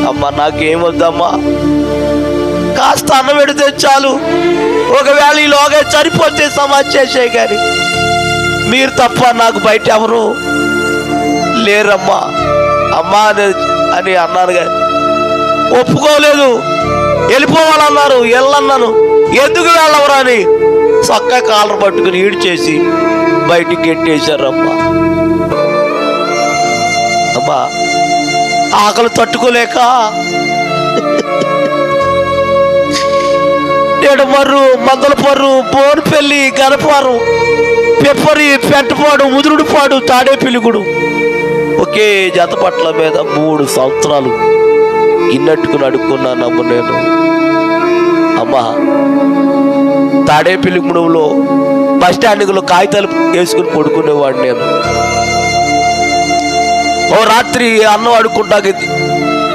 అమ్మా నాకేమొద్దమ్మా, కాస్త అన్నం పెడితే చాలు, ఒకవేళ ఈలోగా చనిపోతే సమాధి చేసే కానీ మీరు తప్ప నాకు బయట ఎవరు లేరమ్మా అమ్మా అని అన్నాను కానీ ఒప్పుకోలేదు. వెళ్ళిపోవాలన్నారు, వెళ్ళన్నాను. ఎందుకు వెళ్ళవరా అని చక్కగా కాలర్ పట్టుకుని ఈడు చేసి బయటికి గెట్టేశారమ్మా. అమ్మా ఆకలి తట్టుకోలేక నేడుమర్రు, మందలపర్రు, బోన్పల్లి, గనపారం, పెప్పరి, పెంటపాడు, ముదురుడుపాడు, తాడేపిల్లిగూడు ఒకే జతపట్ల మీద 3 సంవత్సరాలు గిన్నెట్టుకుని అడుక్కున్నానమ్మ నేను. అమ్మా తాడేపిల్లిగూడెంలో బస్ స్టాండ్లో కాగితాలు వేసుకుని పడుకునేవాడు నేను. ఓ రాత్రి అన్నం అడుక్కుంటాకి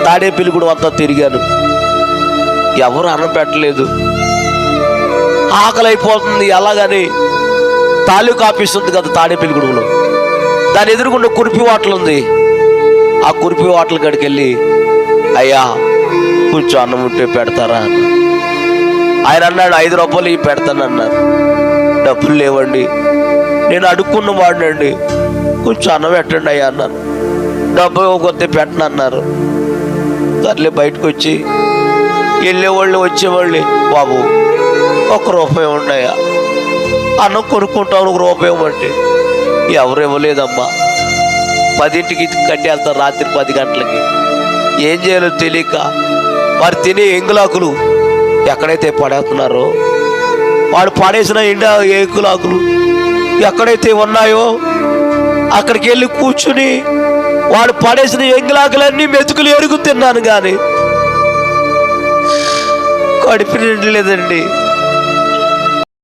తాడేపిల్లిగూడెం అంతా తిరిగాను. ఎవరు అన్నం పెట్టలేదు. ఆకలి అయిపోతుంది. అలాగని తాలూకా ఆఫీస్ ఉంది కదా తాడేపిల్లిగూడెంలో, దాని ఎదురుగుండా కురిపి హోటల్ ఉంది. ఆ కురిపి హోటల్ కాడికి వెళ్ళి, అయ్యా కొంచెం అన్నం ఉంటే పెడతారా అన్న. ఆయన అన్నాడు, 5 రూపాయలు ఇవి పెడతానన్నారు. డబ్బులు లేవండి, నేను అడుక్కున్న వాడినండి, కొంచెం అన్నం పెట్టండి అయ్యా అన్నాను. డబ్బు కొద్ది పెట్టనన్నారు. సర్లే బయటకు వచ్చి వెళ్ళేవాళ్ళు వచ్చేవాళ్ళు, బాబు 1 రూపాయి ఉన్నాయా, అన్నం కొనుక్కుంటాను 1 రూపాయి ఇవ్వమంటే ఎవరు ఇవ్వలేదమ్మా. 10ంటికి కట్టి వెళ్తారు, రాత్రి 10 గంటలకి. ఏం చేయాలో తెలియక వారు తినే ఎంగులాకులు ఎక్కడైతే పడేస్తున్నారో, వాడు పడేసిన ఎంగులాకులు ఎక్కడైతే ఉన్నాయో అక్కడికి వెళ్ళి కూర్చుని వాడు పడేసిన ఎంగులాకులన్నీ మెతుకులు ఎరుగు తిన్నాను కానీ కడుపు నిండలేదండి.